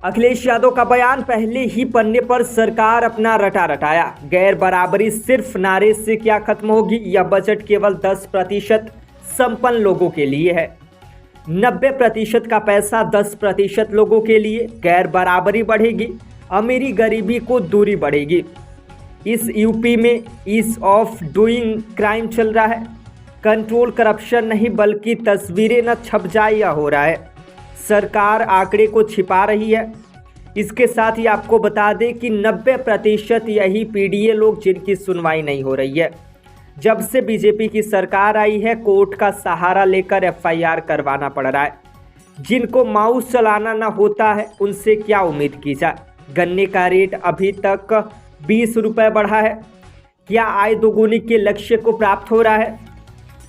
अखिलेश यादव का बयान पहले ही पन्ने पर सरकार अपना रटा रटाया। गैर बराबरी सिर्फ नारे से क्या खत्म होगी? यह बजट केवल 10% संपन्न लोगों के लिए है। 90% का पैसा 10% लोगों के लिए। गैर बराबरी बढ़ेगी, अमीरी गरीबी को दूरी बढ़ेगी। इस यूपी में ईज ऑफ डूइंग क्राइम चल रहा है। कंट्रोल करप्शन नहीं बल्कि तस्वीरें न छप जाए या हो रहा है। सरकार आंकड़े को छिपा रही है। इसके साथ ही आपको बता दें कि 90% यही पीडीए लोग जिनकी सुनवाई नहीं हो रही है। जब से बीजेपी की सरकार आई है, कोर्ट का सहारा लेकर एफआईआर करवाना पड़ रहा है। जिनको माउस चलाना ना होता है उनसे क्या उम्मीद की जाए? गन्ने का रेट अभी तक 20 रुपये बढ़ा है। क्या आय दोगुनी के लक्ष्य को प्राप्त हो रहा है?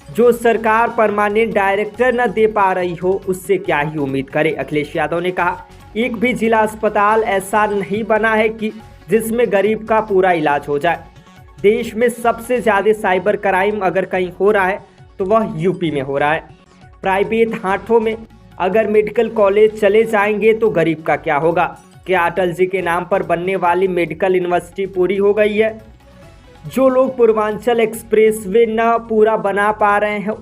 जो सरकार परमानेंट डायरेक्टर न दे पा रही हो उससे क्या ही उम्मीद करे? अखिलेश यादव ने कहा, एक भी जिला अस्पताल ऐसा नहीं बना है कि जिसमें गरीब का पूरा इलाज हो जाए। देश में सबसे ज़्यादा साइबर क्राइम अगर कहीं हो रहा है तो वह यूपी में हो रहा है। प्राइवेट हाथों में अगर मेडिकल कॉलेज चले जाएंगे तो गरीब का क्या होगा? क्या अटल जी के नाम पर बनने वाली मेडिकल यूनिवर्सिटी पूरी हो गई है? जो लोग पूर्वांचल एक्सप्रेसवे न पूरा बना पा रहे हैं,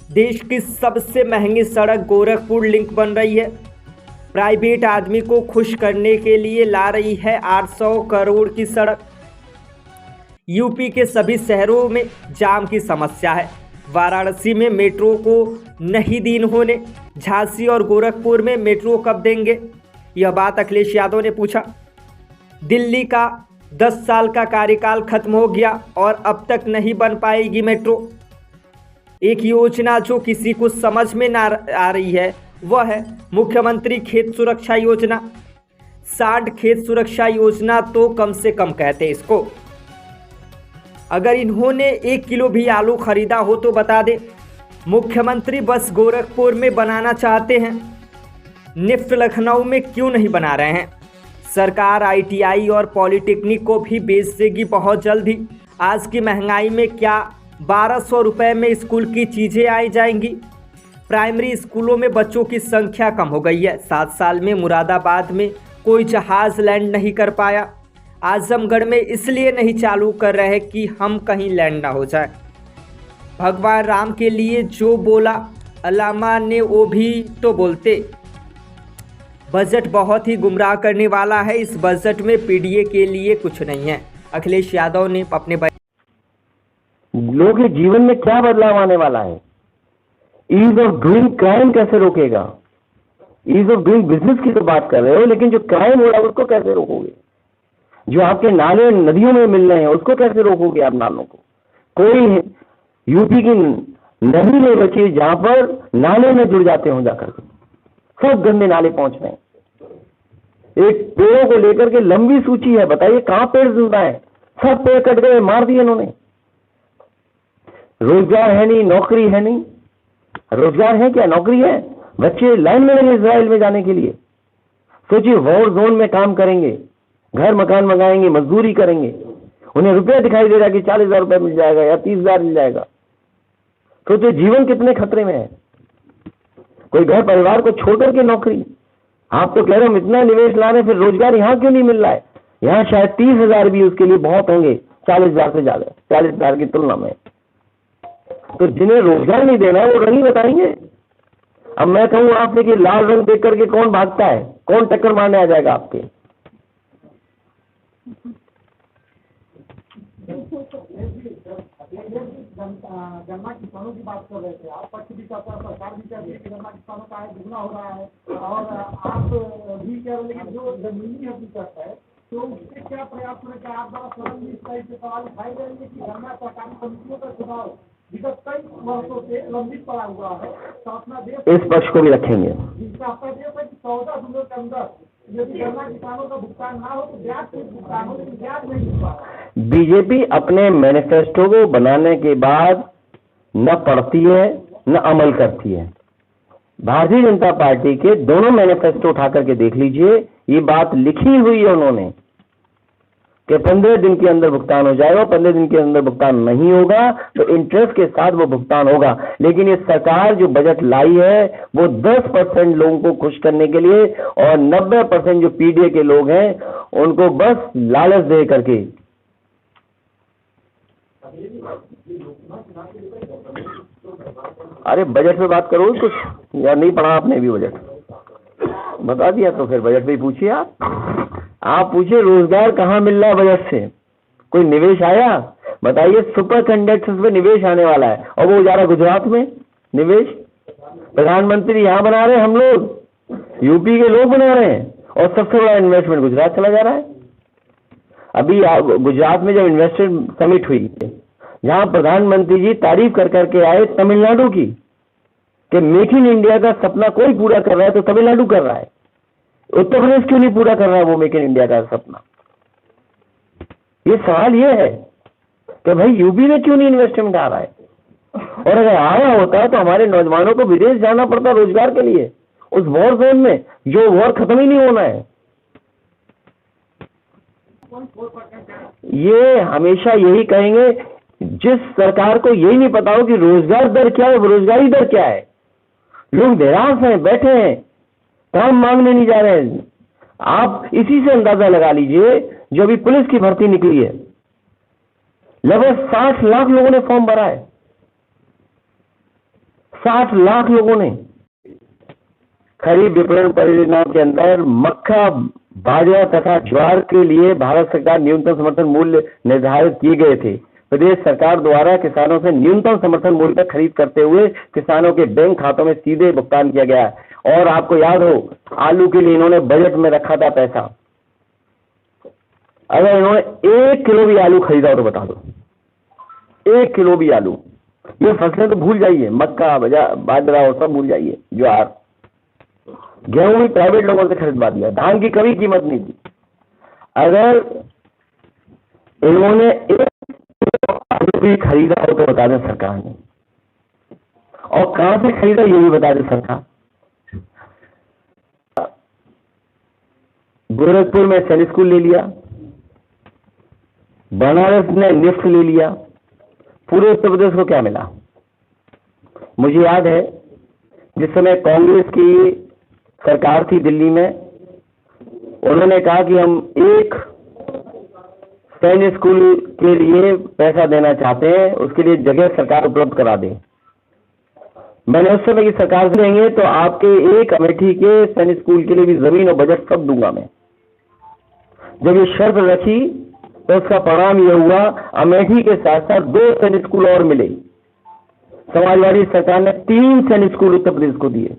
देश की सबसे महंगी सड़क गोरखपुर लिंक बन रही है। प्राइवेट आदमी को खुश करने के लिए ला रही है 800 करोड़ की सड़क। यूपी के सभी शहरों में जाम की समस्या है। वाराणसी में मेट्रो को नहीं दिन होने, झांसी और गोरखपुर में मेट्रो कब देंगे? यह बात अखिलेश यादव ने पूछा। दिल्ली का 10 साल का कार्यकाल खत्म हो गया और अब तक नहीं बन पाएगी मेट्रो। एक योजना जो किसी को समझ में ना आ रही है वह है मुख्यमंत्री खेत सुरक्षा योजना। सांड खेत सुरक्षा योजना तो कम से कम कहते इसको। अगर इन्होंने 1 किलो भी आलू खरीदा हो तो बता दे। मुख्यमंत्री बस गोरखपुर में बनाना चाहते हैं, निफ्ट लखनऊ में क्यों नहीं बना रहे हैं? सरकार आईटीआई और पॉलिटेक्निक को भी बेच देगी बहुत जल्द ही। आज की महंगाई में क्या 1200 रुपये में स्कूल की चीज़ें आई जाएंगी? प्राइमरी स्कूलों में बच्चों की संख्या कम हो गई है। 7 साल में मुरादाबाद में कोई जहाज़ लैंड नहीं कर पाया। आजमगढ़ में इसलिए नहीं चालू कर रहे कि हम कहीं लैंड ना हो जाए। भगवान राम के लिए जो बोला अल्लामा ने वो भी तो बोलते। बजट बहुत ही गुमराह करने वाला है। इस बजट में पीडीए के लिए कुछ नहीं है। अखिलेश यादव ने अपने लोगों के जीवन में क्या बदलाव आने वाला है? ईज ऑफ डूइंग क्राइम कैसे रोकेगा? ईज ऑफ डूइंग बिजनेस की तो बात कर रहे हो, लेकिन जो क्राइम हो रहा है उसको कैसे रोकोगे? जो आपके नाले नदियों में मिल रहे हैं उसको कैसे रोकोगे आप नालों को? कोई यूपी की नदी नहीं बची जहां पर नाले में जुड़ जाते हो जाकर के। सब गंदे नाले पहुंच रहे हैं। एक पेड़ों को लेकर के लंबी सूची है। बताइए कहां पेड़ जिंदा है? सब पेड़ कट गए, मार दिए इन्होंने। रोजगार है नहीं, नौकरी है नहीं। रोजगार है क्या? नौकरी है? बच्चे लाइन में लगे इजराइल में जाने के लिए। सोचिए, वॉर जोन में काम करेंगे, घर मकान मंगाएंगे, मजदूरी करेंगे, उन्हें रुपया दिखाई दे रहा है कि 40,000 रुपये मिल जाएगा या 30,000 मिल जाएगा। सोचिए जीवन कितने खतरे में है। कोई घर परिवार को छोड़ करके नौकरी। आप तो कह रहे हम इतना निवेश ला रहे हैं, फिर रोजगार यहाँ क्यों नहीं मिल रहा है? यहाँ शायद 30,000 भी उसके लिए बहुत होंगे 40,000 से ज्यादा, 40,000 की तुलना में। तो जिन्हें रोजगार नहीं देना है वो रंग बताएंगे। अब मैं कहूँ आपसे कि लाल रंग देख करके कौन भागता है? कौन टक्कर मारने आ जाएगा आपके? गन्ना किसानों की बात कर रहे थे आप। पक्ष भी कहता है, सरकार भी कहती है कि गन्ना किसानों का आय दुगना हो रहा है, और आप भी कह रहे हैं जो जमीनी हकीकत है तो उससे क्या प्रयास होने का आप द्वारा स्वयं इस टाइप से सवाल उठाए जाएंगे कि गन्ना सरकारी समितियों का चुनाव विगत कई वर्षों से लंबित पड़ा हुआ है, तो अपना देश इस पक्ष को भी रखेंगे। जिसका अपना देश है कि 14 दिनों के अंदर यदि गन्ना किसानों का भुगतान ना हो तो ब्याज से भुगतान हो, लेकिन ब्याज नहीं मिल पा रहा। बीजेपी अपने मैनिफेस्टो को बनाने के बाद न पढ़ती है न अमल करती है। भारतीय जनता पार्टी के दोनों मैनिफेस्टो उठा करके देख लीजिए, ये बात लिखी हुई है उन्होंने। कि 15 दिन के अंदर भुगतान हो जाएगा, 15 दिन के अंदर भुगतान नहीं होगा तो इंटरेस्ट के साथ वो भुगतान होगा। लेकिन ये सरकार जो बजट लाई है वो 10% लोगों को खुश करने के लिए और 90% जो पीडीए के लोग हैं उनको बस लालच दे करके। अरे बजट पे बात करो कुछ, या नहीं पढ़ा आपने भी बजट? बता दिया तो फिर बजट पे ही पूछिए। आप पूछिए रोजगार कहाँ मिल रहा है बजट से, कोई निवेश आया? बताइए सुपर कंडक्टर्स पे निवेश आने वाला है और वो जा रहा गुजरात में निवेश। प्रधानमंत्री यहाँ बना रहे हैं, हम लोग यूपी के लोग बना रहे हैं और सबसे बड़ा इन्वेस्टमेंट गुजरात चला जा रहा है। अभी गुजरात में जब इन्वेस्टमेंट समिट हुई जहाँ प्रधानमंत्री जी तारीफ कर करके आए तमिलनाडु की कि मेक इन इंडिया का सपना कोई पूरा कर रहा है तो तमिलनाडु कर रहा है, उत्तर प्रदेश क्यों नहीं पूरा कर रहा है वो मेक इन इंडिया का सपना? ये सवाल ये है कि भाई यूपी में क्यों नहीं इन्वेस्टमेंट आ रहा है? और अगर आया होता तो हमारे नौजवानों को विदेश जाना पड़ता रोजगार के लिए, उस वॉर जोन में जो वॉर खत्म ही नहीं होना है। ये हमेशा यही कहेंगे जिस सरकार को यही नहीं पता हो कि रोजगार दर क्या है, बेरोजगारी दर क्या है। लोग निराश हैं, बैठे हैं, काम मांगने नहीं जा रहे हैं। आप इसी से अंदाजा लगा लीजिए, जो अभी पुलिस की भर्ती निकली है लगभग 60 लाख लोगों ने फॉर्म भरा है, 60 लाख लोगों ने। खरीफ विपणन परियोजना के अंदर मक्का, बाजरा तथा ज्वार के लिए भारत सरकार न्यूनतम समर्थन मूल्य निर्धारित किए गए थे। प्रदेश सरकार द्वारा किसानों से न्यूनतम समर्थन मूल्य पर खरीद करते हुए किसानों के बैंक खातों में सीधे भुगतान किया गया। और आपको याद हो आलू के लिए इन्होंने बजट में रखा था पैसा। अगर इन्होंने 1 किलो भी आलू खरीदा हो तो बता दो, 1 किलो भी आलू। ये फसलें तो भूल जाइए, मक्का, बाजरा और सब भूल जाइए, ज्वार, गेहूं भी प्राइवेट लोगों से खरीदवा दिया, धान की कभी कीमत नहीं थी। अगर इन्होंने 1 किलो आलू भी खरीदा हो तो बता दें सरकार ने, और कहां से खरीदा ये भी बता दें सरकार। गोरखपुर में सैनिक स्कूल ले लिया, बनारस ने निफ्ट ले लिया, पूरे उत्तर प्रदेश को क्या मिला? मुझे याद है जिस समय कांग्रेस की सरकार थी दिल्ली में, उन्होंने कहा कि हम एक सैनिक स्कूल के लिए पैसा देना चाहते हैं, उसके लिए जगह सरकार उपलब्ध करा दे। मैंने उस समय की सरकार से लेंगे तो आपके एक अमेठी के सैनिक स्कूल के लिए भी जमीन और बजट सब दूंगा मैं। जब ये शर्त रखी तो उसका परिणाम यह हुआ, अमेठी के साथ साथ 2 सैनिक स्कूल और मिले। समाजवादी सरकार ने 3 सैनिक स्कूल उत्तर प्रदेश को दिए,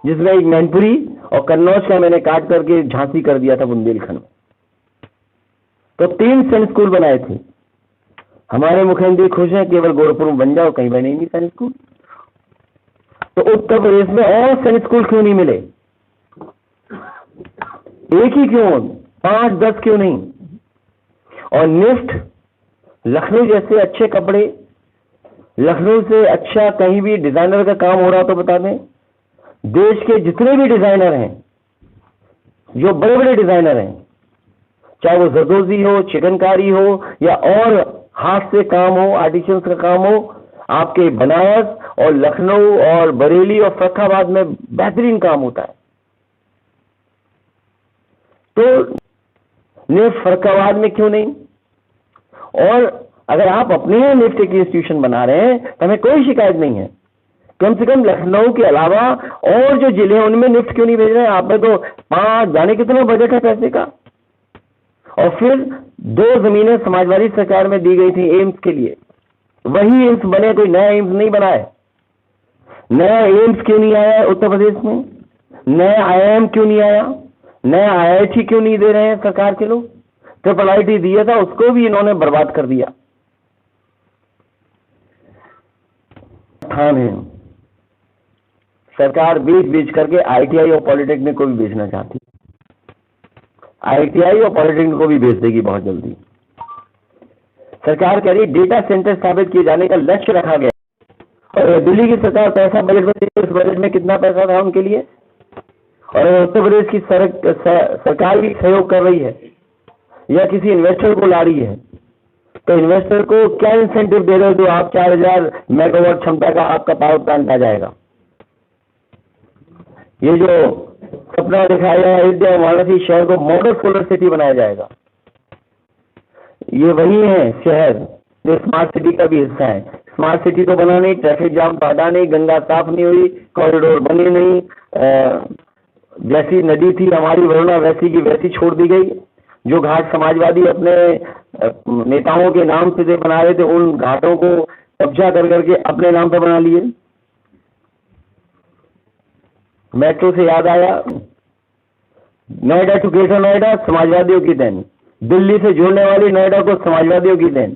जिसमें एक मैनपुरी और कन्नौज का मैंने काट करके झांसी कर दिया था बुंदेलखंड में। तो 3 सैनिक स्कूल बनाए थे। हमारे मुख्यमंत्री खुश हैं, केवल गोरखपुर में बन जाओ, कहीं बने नहीं सैनिक स्कूल। तो उत्तर प्रदेश में और सैनिक स्कूल क्यों नहीं मिले? एक ही क्यों, 5-10 क्यों नहीं? और निफ्ट, लखनऊ जैसे अच्छे कपड़े, लखनऊ से अच्छा कहीं भी डिजाइनर का काम हो रहा तो बता दें। देश के जितने भी डिजाइनर हैं, जो बड़े बड़े डिजाइनर हैं, चाहे वो जरदोजी हो, चिकनकारी हो या और हाथ से काम हो, आर्टिसंस का काम हो, आपके बनारस और लखनऊ और बरेली और फर्रुखाबाद में बेहतरीन काम होता है। तो निफ्ट फर्रुखाबाद में क्यों नहीं? और अगर आप अपने यहाँ निफ्ट एक इंस्टीट्यूशन बना रहे हैं तो हमें कोई शिकायत नहीं है। कम से कम लखनऊ के अलावा और जो जिले हैं उनमें निफ्ट क्यों नहीं भेज रहे हैं? आपने तो 5 जाने कितना बजट है पैसे का। और फिर 2 जमीनें समाजवादी सरकार में दी गई थी एम्स के लिए, वही एम्स बने, कोई नया एम्स नहीं बना है। नया एम्स क्यों नहीं आया उत्तर प्रदेश में? नया IIM क्यों नहीं आया? नया IIT क्यों नहीं दे रहे हैं सरकार के लोग? IIT दिया था, उसको भी इन्होंने बर्बाद कर दिया। है सरकार बेच करके ITI और पॉलिटेक्निक को भी बेचना चाहती। ITI और पॉलिटेक्निक को भी बेच देगी बहुत जल्दी। सरकार कह रही डेटा सेंटर स्थापित किए जाने का लक्ष्य रखा गया, और दिल्ली की सरकार पैसा बजट में, उस बजट में कितना पैसा था उनके लिए? और उत्तर प्रदेश की सरकार भी सहयोग कर रही है। या किसी इन्वेस्टर को ला रही है, तो इन्वेस्टर को क्या इंसेंटिव दे रहे हो जो आप 4000 मेगावाट क्षमता का आपका पावर प्लांट आ जाएगा? ये जो सपना दिखाया अयोध्या वाराणसी शहर को मॉडल सोलर सिटी बनाया जाएगा, ये वही है शहर जो स्मार्ट सिटी का भी हिस्सा है। स्मार्ट सिटी तो बना नहीं, ट्रैफिक जाम तो हटा नहीं, गंगा साफ नहीं हुई, कॉरिडोर बने नहीं, जैसी नदी थी हमारी वरुणा वैसी की वैसी छोड़ दी गई। जो घाट समाजवादी अपने नेताओं के नाम से बना रहे थे, उन घाटों को कब्जा कर करके अपने नाम पर बना लिए। मेट्रो से याद आया, नोएडा टू ग्रेटर नोएडा समाजवादियों की देन, दिल्ली से जोड़ने वाली नोएडा को समाजवादियों की देन।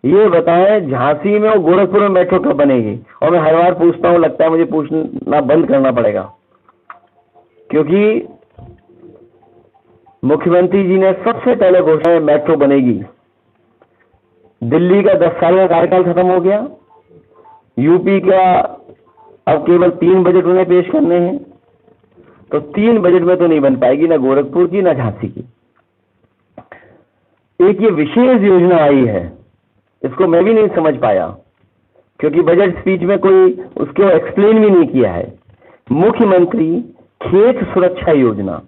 ये बताएं झांसी में और गोरखपुर में मेट्रो कब बनेगी? और मैं हर बार पूछता हूं, लगता है मुझे पूछना बंद करना पड़ेगा, क्योंकि मुख्यमंत्री जी ने सबसे पहले घोषणा मेट्रो बनेगी। दिल्ली का 10 साल का कार्यकाल खत्म हो गया, यूपी का अब केवल 3 बजट उन्हें पेश करने हैं, तो 3 बजट में तो नहीं बन पाएगी, ना गोरखपुर की ना झांसी की। एक ये विशेष योजना आई है, इसको मैं भी नहीं समझ पाया, क्योंकि बजट स्पीच में कोई उसको एक्सप्लेन भी नहीं किया है। मुख्यमंत्री खेत सुरक्षा योजना,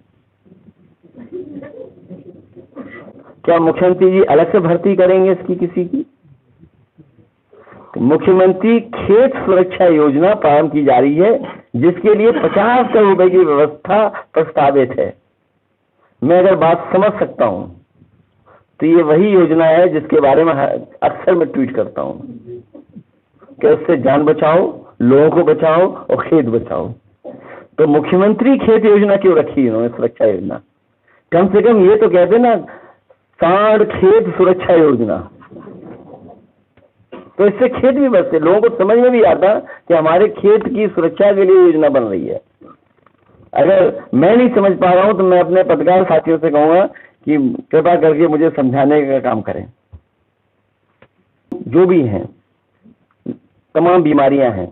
क्या मुख्यमंत्री जी अलग से भर्ती करेंगे इसकी किसी की? मुख्यमंत्री खेत सुरक्षा योजना प्रारंभ की जा रही है, जिसके लिए 50 करोड़ रुपए की व्यवस्था प्रस्तावित है। मैं अगर बात समझ सकता हूं तो ये वही योजना है जिसके बारे में अक्सर मैं ट्वीट करता हूं कि उससे जान बचाओ, लोगों को बचाओ और खेत बचाओ। तो मुख्यमंत्री खेत योजना क्यों रखी इन्होंने, सुरक्षा योजना? कम से कम ये तो कहते ना, सांड खेत सुरक्षा योजना, तो इससे खेत भी बचते, लोगों को समझ में भी आता कि हमारे खेत की सुरक्षा के लिए योजना बन रही है। अगर मैं नहीं समझ पा रहा हूं तो मैं अपने पत्रकार साथियों से कहूंगा कि कृपा करके मुझे समझाने का काम करें। जो भी हैं, तमाम बीमारियां हैं,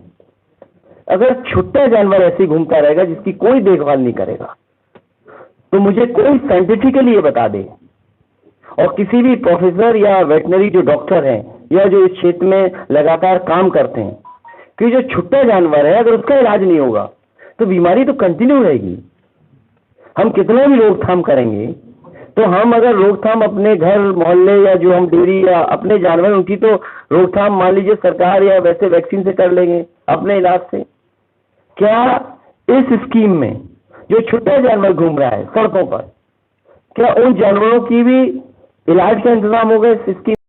अगर छुट्टा जानवर ऐसे घूमता रहेगा जिसकी कोई देखभाल नहीं करेगा, तो मुझे कोई साइंटिफिकली ये बता दे, और किसी भी प्रोफेसर या वेटनरी जो डॉक्टर हैं या जो इस क्षेत्र में लगातार काम करते हैं, कि जो छुट्टा जानवर है अगर उसका इलाज नहीं होगा तो बीमारी तो कंटिन्यू रहेगी। हम कितना भी रोकथाम करेंगे, तो हम अगर रोकथाम अपने घर मोहल्ले या जो हम डेयरी या अपने जानवर, उनकी तो रोकथाम मान लीजिए सरकार या वैसे वैक्सीन से कर लेंगे अपने इलाज से। क्या इस स्कीम में जो छुट्टा जानवर घूम रहा है सड़कों पर, क्या उन जानवरों की भी इलाज का इंतजाम होगा इस स्कीम